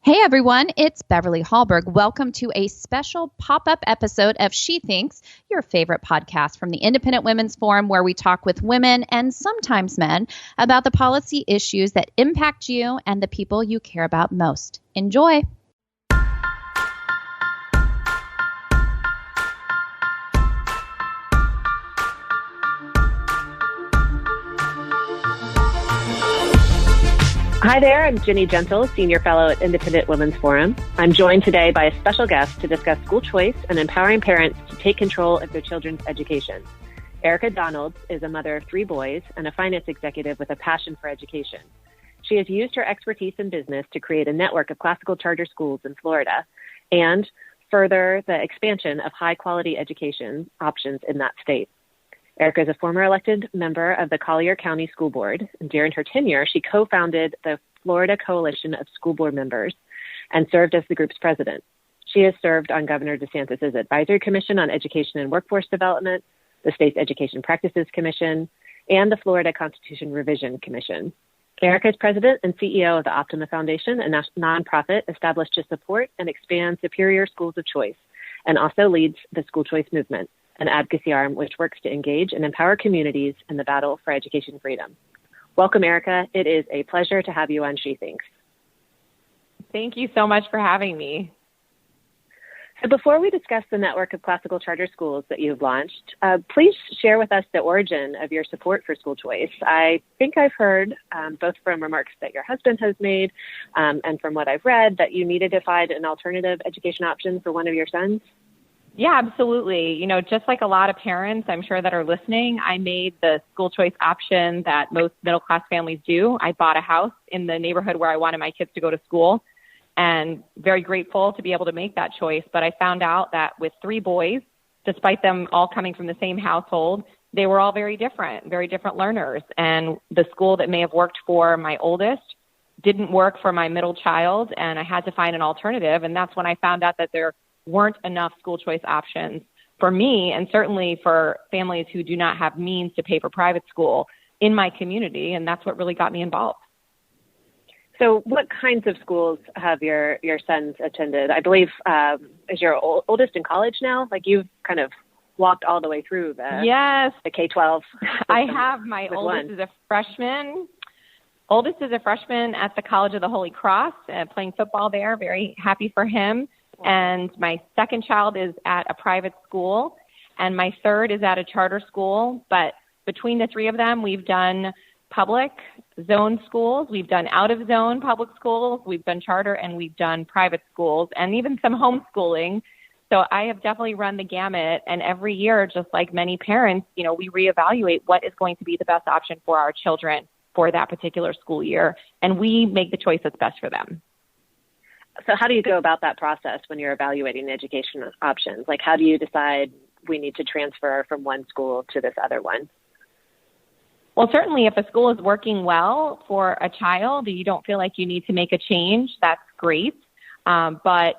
Hey everyone, it's Beverly Hallberg. Welcome to a special pop-up episode of She Thinks, your favorite podcast from the Independent Women's Forum, where we talk with women and sometimes men about the policy issues that impact you and the people you care about most. Enjoy. Hi there, I'm Ginny Gentle, Senior Fellow at Independent Women's Forum. I'm joined today by a special guest to discuss school choice and empowering parents to take control of their children's education. Erika Donalds is a mother of 3 boys and a finance executive with a passion for education. She has used her expertise in business to create a network of classical charter schools in Florida and further the expansion of high-quality education options in that state. Erika is a former elected member of the Collier County School Board, and during her tenure, she co-founded the Florida Coalition of School Board Members and served as the group's president. She has served on Governor DeSantis Advisory Committee on Education and Workforce Development, the State's Education Practices Commission, and the Florida Constitution Revision Commission. Erika is president and CEO of the Optima Foundation, a nonprofit established to support and expand superior schools of choice, and also leads the school choice movement, an advocacy arm which works to engage and empower communities in the battle for education freedom. Welcome, Erika. It is a pleasure to have you on She Thinks. Thank you so much for having me. So before we discuss the network of classical charter schools that you've launched, please share with us the origin of your support for school choice. I think I've heard, both from remarks that your husband has made and from what I've read, that you needed to find an alternative education option for one of your sons. Yeah, absolutely. You know, just like a lot of parents, I'm sure that are listening, I made the school choice option that most middle-class families do. I bought a house in the neighborhood where I wanted my kids to go to school, and very grateful to be able to make that choice. But I found out that with 3 boys, despite them all coming from the same household, they were all very different learners. And the school that may have worked for my oldest didn't work for my middle child, and I had to find an alternative. And that's when I found out that there weren't enough school choice options for me, and certainly for families who do not have means to pay for private school in my community, and that's what really got me involved. So what kinds of schools have your sons attended? I believe, is your oldest in college now? Like, you've kind of walked all the way through the K-12. I have. My oldest is a freshman. Oldest is a freshman at the College of the Holy Cross, playing football there. Very happy for him. And my second child is at a private school, and my third is at a charter school. But between the 3 of them, we've done public zone schools, we've done out-of-zone public schools, we've done charter, and we've done private schools, and even some homeschooling. So I have definitely run the gamut. And every year, just like many parents, you know, we reevaluate what is going to be the best option for our children for that particular school year, and we make the choice that's best for them. So how do you go about that process when you're evaluating education options? Like, how do you decide we need to transfer from one school to this other one? Well, certainly if a school is working well for a child, you don't feel like you need to make a change, that's great. But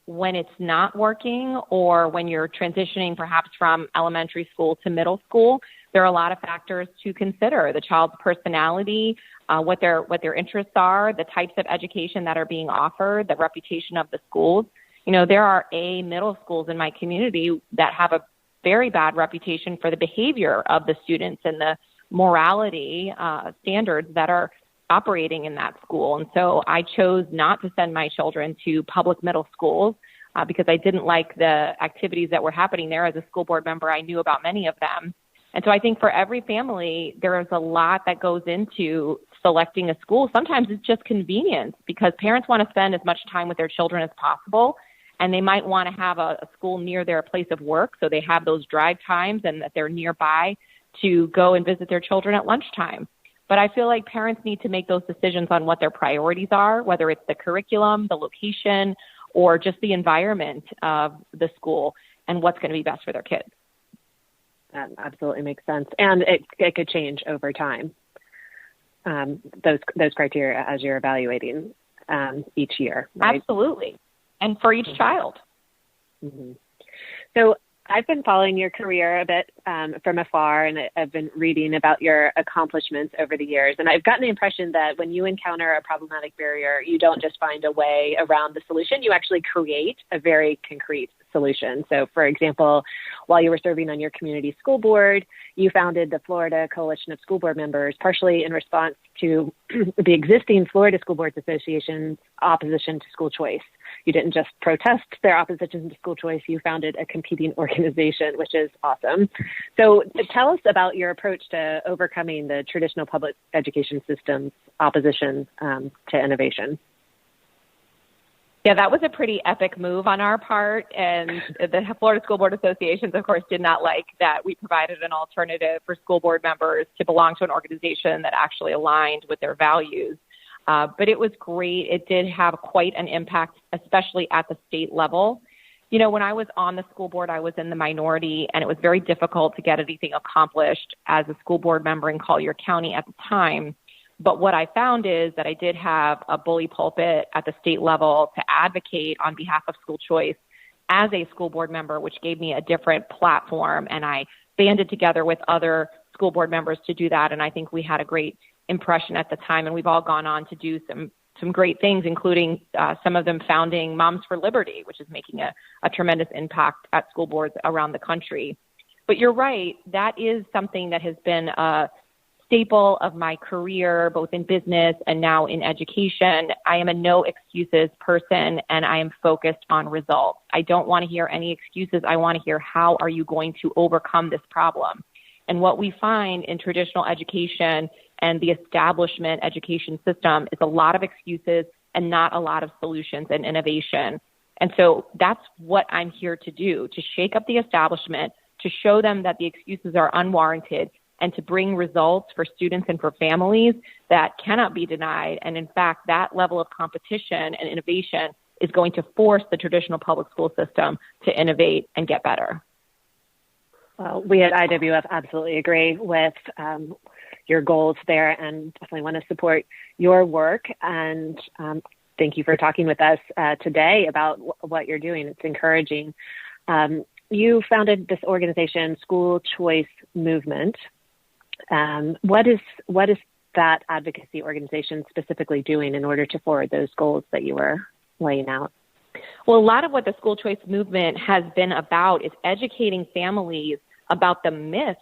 when it's not working, or when you're transitioning perhaps from elementary school to middle school, there are a lot of factors to consider: the child's personality, what their interests are, the types of education that are being offered, the reputation of the schools. You know, there are middle schools in my community that have a very bad reputation for the behavior of the students and the morality standards that are operating in that school. And so I chose not to send my children to public middle schools because I didn't like the activities that were happening there. As a school board member, I knew about many of them. And so I think for every family, there is a lot that goes into selecting a school. Sometimes it's just convenience, because parents want to spend as much time with their children as possible, and they might want to have a school near their place of work, so they have those drive times and that they're nearby to go and visit their children at lunchtime. But I feel like parents need to make those decisions on what their priorities are, whether it's the curriculum, the location, or just the environment of the school and what's going to be best for their kids. That absolutely makes sense. And it could change over time, those criteria as you're evaluating each year, right? Absolutely. And for each child. Mm-hmm. So I've been following your career a bit from afar, and I've been reading about your accomplishments over the years. And I've gotten the impression that when you encounter a problematic barrier, you don't just find a way around the solution, you actually create a very concrete solution. So, for example, while you were serving on your community school board, you founded the Florida Coalition of School Board Members, partially in response to the existing Florida School Boards Association's opposition to school choice. You didn't just protest their opposition to school choice, you founded a competing organization, which is awesome. So tell us about your approach to overcoming the traditional public education system's opposition to innovation. Yeah, that was a pretty epic move on our part. And the Florida School Board Associations, of course, did not like that we provided an alternative for school board members to belong to an organization that actually aligned with their values. But it was great. It did have quite an impact, especially at the state level. You know, when I was on the school board, I was in the minority, and it was very difficult to get anything accomplished as a school board member in Collier County at the time. But what I found is that I did have a bully pulpit at the state level to advocate on behalf of school choice as a school board member, which gave me a different platform. And I banded together with other school board members to do that. And I think we had a great impression at the time. And we've all gone on to do some great things, including some of them founding Moms for Liberty, which is making a tremendous impact at school boards around the country. But you're right, that is something that has been a staple of my career, both in business and now in education. I am a no excuses person, and I am focused on results. I don't want to hear any excuses. I want to hear, how are you going to overcome this problem? And what we find in traditional education and the establishment education system is a lot of excuses and not a lot of solutions and innovation. And so that's what I'm here to do, to shake up the establishment, to show them that the excuses are unwarranted, and to bring results for students and for families that cannot be denied. And in fact, that level of competition and innovation is going to force the traditional public school system to innovate and get better. Well, we at IWF absolutely agree with your goals there, and definitely want to support your work. And thank you for talking with us today about what you're doing. It's encouraging. You founded this organization, School Choice Movement. What is that advocacy organization specifically doing in order to forward those goals that you were laying out? Well, a lot of what the school choice movement has been about is educating families about the myths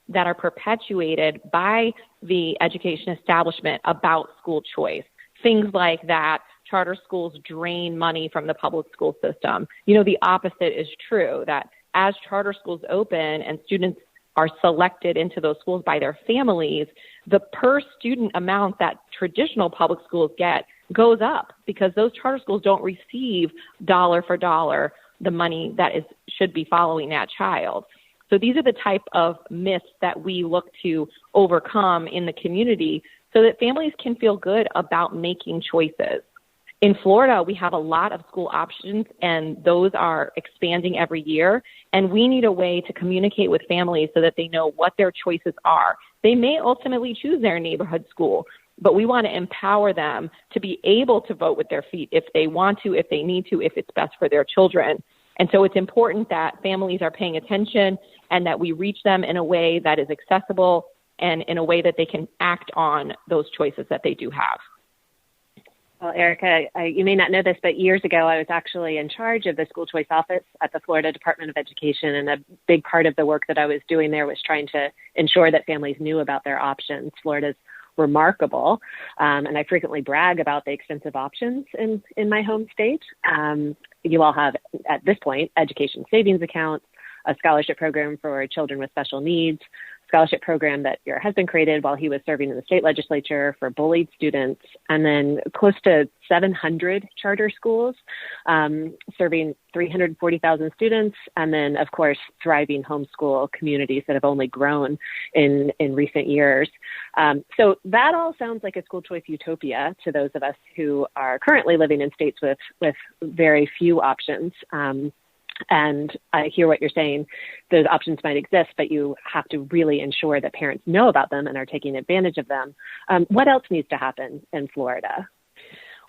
that are perpetuated by the education establishment about school choice. Things like that charter schools drain money from the public school system. You know, the opposite is true, that as charter schools open and students are selected into those schools by their families, the per student amount that traditional public schools get goes up because those charter schools don't receive dollar for dollar the money that should be following that child. So these are the type of myths that we look to overcome in the community so that families can feel good about making choices. In Florida, we have a lot of school options, and those are expanding every year. And we need a way to communicate with families so that they know what their choices are. They may ultimately choose their neighborhood school, but we want to empower them to be able to vote with their feet if they want to, if they need to, if it's best for their children. And so it's important that families are paying attention and that we reach them in a way that is accessible and in a way that they can act on those choices that they do have. Well, Erika, you may not know this, but years ago, I was actually in charge of the school choice office at the Florida Department of Education. And a big part of the work that I was doing there was trying to ensure that families knew about their options. Florida's remarkable. And I frequently brag about the extensive options in my home state. You all have, at this point, education savings accounts, a scholarship program for children with special needs, scholarship program that your husband created while he was serving in the state legislature for bullied students, and then close to 700 charter schools serving 340,000 students, and then, of course, thriving homeschool communities that have only grown in recent years. So that all sounds like a school choice utopia to those of us who are currently living in states with very few options. And I hear what you're saying. Those options might exist, but you have to really ensure that parents know about them and are taking advantage of them. What else needs to happen in Florida?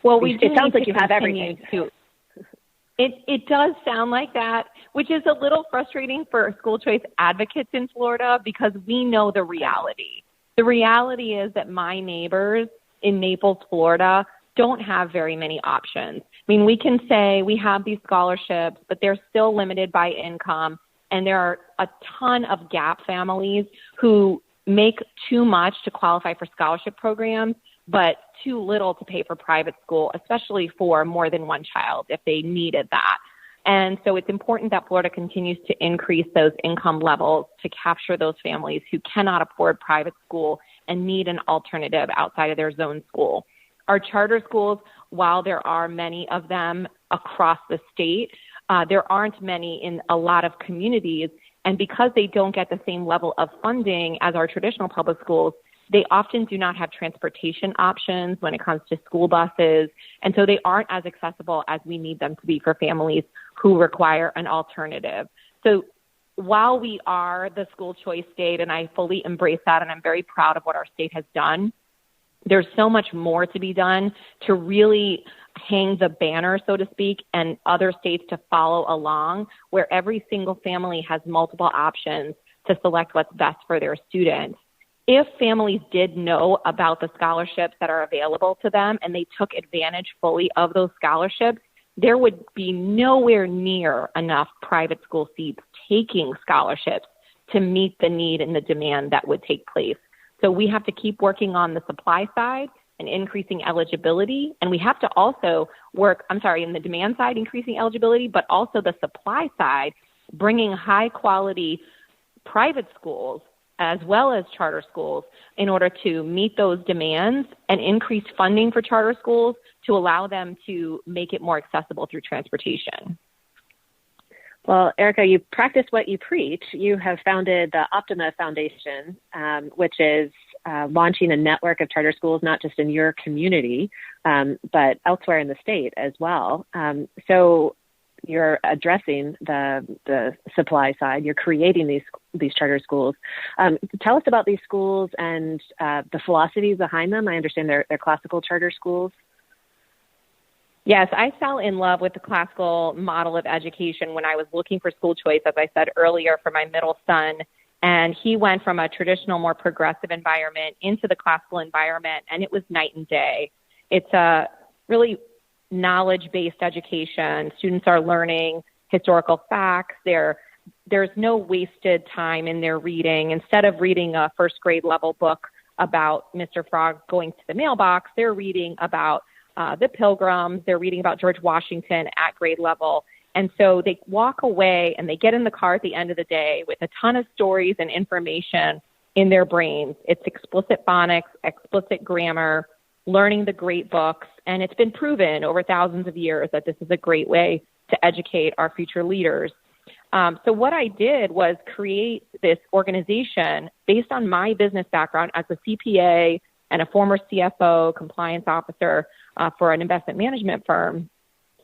Well, it sounds like you have everything. It does sound like that, which is a little frustrating for school choice advocates in Florida because we know the reality. The reality is that my neighbors in Naples, Florida, don't have very many options. I mean, we can say we have these scholarships, but they're still limited by income. And there are a ton of gap families who make too much to qualify for scholarship programs, but too little to pay for private school, especially for more than one child if they needed that. And so it's important that Florida continues to increase those income levels to capture those families who cannot afford private school and need an alternative outside of their zone school. Our charter schools, while there are many of them across the state, there aren't many in a lot of communities. And because they don't get the same level of funding as our traditional public schools, they often do not have transportation options when it comes to school buses. And so they aren't as accessible as we need them to be for families who require an alternative. So while we are the school choice state, and I fully embrace that, and I'm very proud of what our state has done, there's so much more to be done to really hang the banner, so to speak, and other states to follow along, where every single family has multiple options to select what's best for their students. If families did know about the scholarships that are available to them and they took advantage fully of those scholarships, there would be nowhere near enough private school seats taking scholarships to meet the need and the demand that would take place. So we have to keep working on the supply side and increasing eligibility. And we have to also work, in the demand side, increasing eligibility, but also the supply side, bringing high quality private schools as well as charter schools in order to meet those demands and increase funding for charter schools to allow them to make it more accessible through transportation. Well, Erika, you practice what you preach. You have founded the Optima Foundation, which is launching a network of charter schools, not just in your community, but elsewhere in the state as well. So you're addressing the supply side. You're creating these charter schools. Tell us about these schools and the philosophies behind them. I understand they're classical charter schools. Yes, I fell in love with the classical model of education when I was looking for school choice, as I said earlier, for my middle son. And he went from a traditional, more progressive environment into the classical environment, and it was night and day. It's a really knowledge-based education. Students are learning historical facts. There's no wasted time in their reading. Instead of reading a first grade level book about Mr. Frog going to the mailbox, they're reading about the Pilgrims. They're reading about George Washington at grade level. And so they walk away and they get in the car at the end of the day with a ton of stories and information in their brains. It's explicit phonics, explicit grammar, learning the great books. And it's been proven over thousands of years that this is a great way to educate our future leaders. So what I did was create this organization based on my business background as a CPA and a former CFO, compliance officer for an investment management firm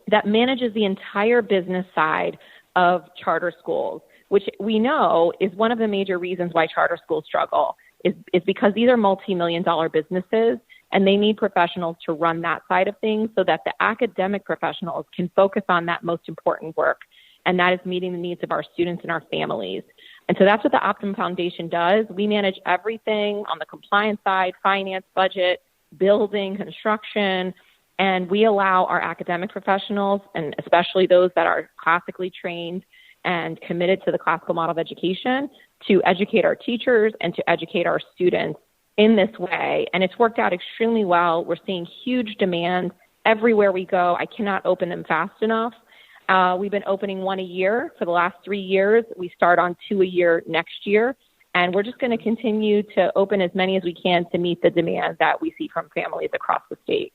that manages the entire business side of charter schools, which we know is one of the major reasons why charter schools struggle, is because these are multi-million-dollar businesses and they need professionals to run that side of things so that the academic professionals can focus on that most important work, and that is meeting the needs of our students and our families. And so that's what the Optima Foundation does. We manage everything on the compliance side, finance, budget, building, construction, and we allow our academic professionals, and especially those that are classically trained and committed to the classical model of education, to educate our teachers and to educate our students in this way. And it's worked out extremely well. We're seeing huge demand everywhere we go. I cannot open them fast enough. We've been opening one a year for the last 3 years. We start on 2 a year next year. And we're just going to continue to open as many as we can to meet the demand that we see from families across the state.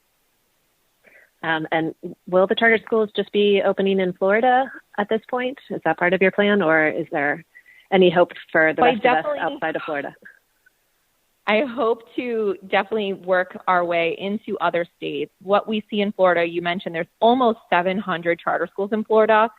And will the charter schools just be opening in Florida at this point? Is that part of your plan, or is there any hope for the rest of us outside of Florida? I hope to definitely work our way into other states. What we see in Florida, you mentioned there's almost 700 charter schools in Florida.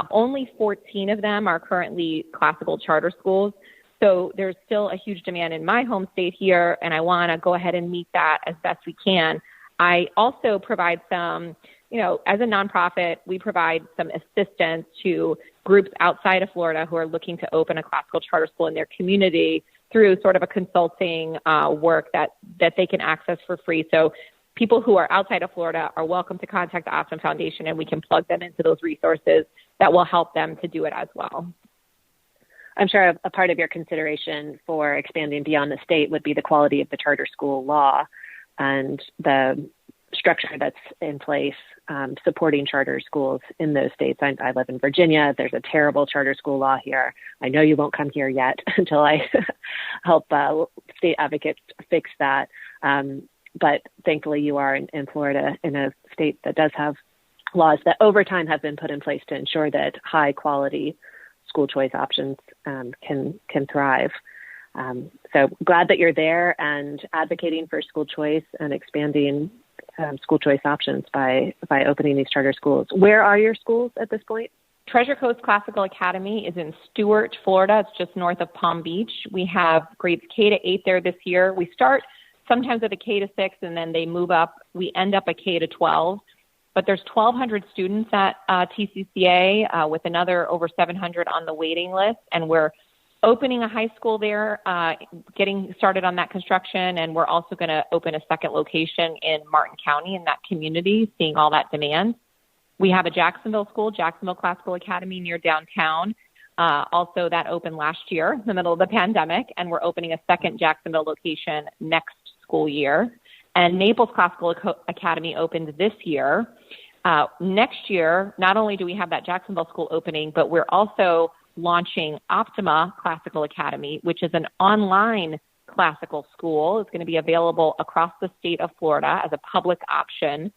Only 14 of them are currently classical charter schools. So there's still a huge demand in my home state here, and I want to go ahead and meet that as best we can. I also provide some, as a nonprofit, we provide some assistance to groups outside of Florida who are looking to open a classical charter school in their community through sort of a consulting work that they can access for free. So people who are outside of Florida are welcome to contact the Optima Foundation, and we can plug them into those resources that will help them to do it as well. I'm sure a part of your consideration for expanding beyond the state would be the quality of the charter school law and the structure that's in place supporting charter schools in those states. I live in Virginia. There's a terrible charter school law here. I know you won't come here yet until I help state advocates fix that. But thankfully you are in Florida, in a state that does have laws that over time have been put in place to ensure that high quality school choice options can thrive. So glad that you're there and advocating for school choice and expanding school choice options by opening these charter schools. Where are your schools at this point? Treasure Coast Classical Academy is in Stuart, Florida. It's just north of Palm Beach. We have grades K to 8 there this year. We start sometimes at a K to 6, and then they move up. We end up a K to 12. But there's 1,200 students at TCCA with another over 700 on the waiting list. And we're opening a high school there, getting started on that construction. And we're also going to open a second location in Martin County in that community, seeing all that demand. We have a Jacksonville school, Jacksonville Classical Academy near downtown. Also, that opened last year in the middle of the pandemic. And we're opening a second Jacksonville location next school year. And Naples Classical Academy opened this year. Next year, not only do we have that Jacksonville school opening, but we're also launching Optima Classical Academy, which is an online classical school. It's going to be available across the state of Florida as a public option.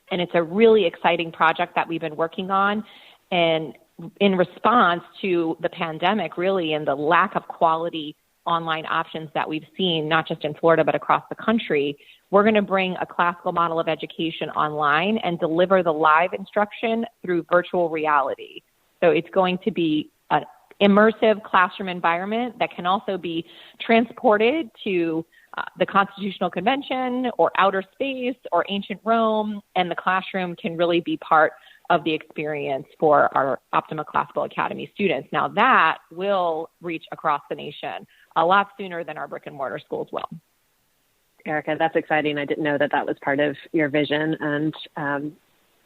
And it's a really exciting project that we've been working on. And in response to the pandemic, really, and the lack of quality online options that we've seen, not just in Florida, but across the country, we're going to bring a classical model of education online and deliver the live instruction through virtual reality. So it's going to be an immersive classroom environment that can also be transported to the Constitutional Convention or outer space or ancient Rome, and the classroom can really be part of the experience for our Optima Classical Academy students. Now that will reach across the nation a lot sooner than our brick and mortar schools will. Erika, that's exciting. I didn't know that was part of your vision, and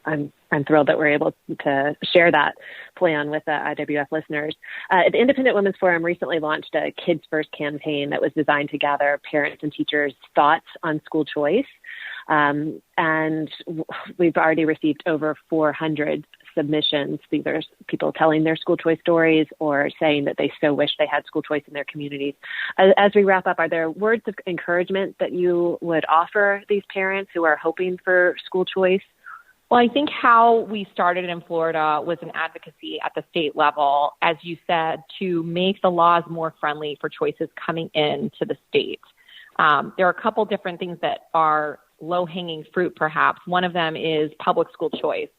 I'm thrilled that we're able to share that plan with the IWF listeners. The Independent Women's Forum recently launched a Kids First campaign that was designed to gather parents and teachers' thoughts on school choice. And we've already received over 400 submissions. These are people telling their school choice stories or saying that they so wish they had school choice in their communities. As we wrap up, are there words of encouragement that you would offer these parents who are hoping for school choice? Well, I think how we started in Florida was an advocacy at the state level, as you said, to make the laws more friendly for choices coming into the state. There are a couple different things that are low-hanging fruit, perhaps. One of them is public school choice,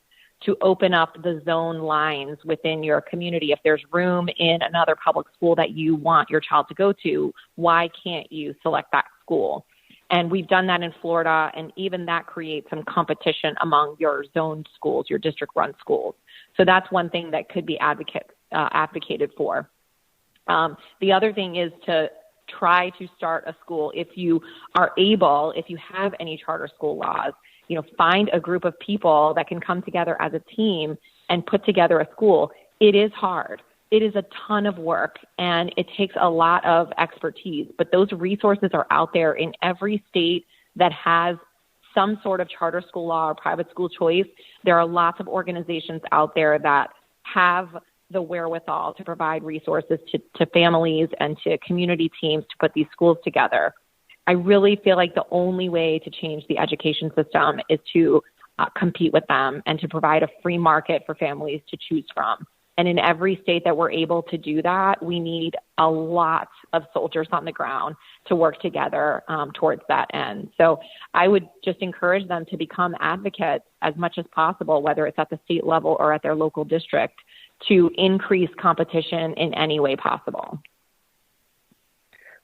to open up the zone lines within your community. If there's room in another public school that you want your child to go to, why can't you select that school? And we've done that in Florida, and even that creates some competition among your zoned schools, your district-run schools. So that's one thing that could be advocated for. The other thing is to try to start a school. If you are able, if you have any charter school laws, find a group of people that can come together as a team and put together a school. It is hard. It is a ton of work, and it takes a lot of expertise, but those resources are out there in every state that has some sort of charter school law or private school choice. There are lots of organizations out there that have the wherewithal to provide resources to families and to community teams to put these schools together. I really feel like the only way to change the education system is to compete with them and to provide a free market for families to choose from. And in every state that we're able to do that, we need a lot of soldiers on the ground to work together towards that end. So I would just encourage them to become advocates as much as possible, whether it's at the state level or at their local district, to increase competition in any way possible.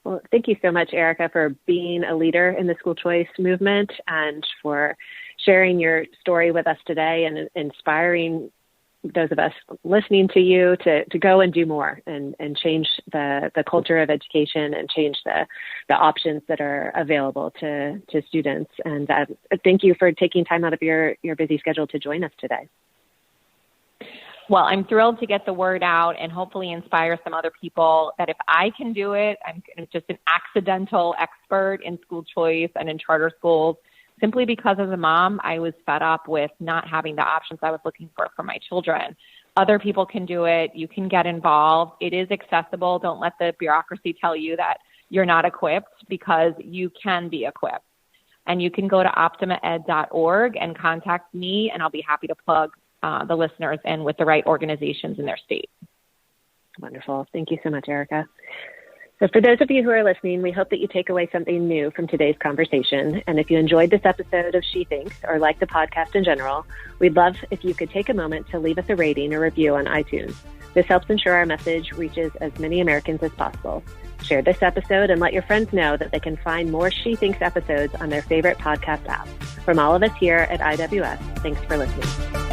Well, thank you so much, Erika, for being a leader in the school choice movement and for sharing your story with us today and inspiring those of us listening to you to go and do more and change the culture of education and change the options that are available to students. And thank you for taking time out of your busy schedule to join us today. Well, I'm thrilled to get the word out and hopefully inspire some other people that if I can do it, I'm just an accidental expert in school choice and in charter schools, simply because as a mom, I was fed up with not having the options I was looking for my children. Other people can do it. You can get involved. It is accessible. Don't let the bureaucracy tell you that you're not equipped, because you can be equipped. And you can go to optimaed.org and contact me, and I'll be happy to plug the listeners in with the right organizations in their state. Wonderful. Thank you so much, Erika. So for those of you who are listening, we hope that you take away something new from today's conversation. And if you enjoyed this episode of She Thinks or like the podcast in general, we'd love if you could take a moment to leave us a rating or review on iTunes. This helps ensure our message reaches as many Americans as possible. Share this episode and let your friends know that they can find more She Thinks episodes on their favorite podcast app. From all of us here at IWS, thanks for listening.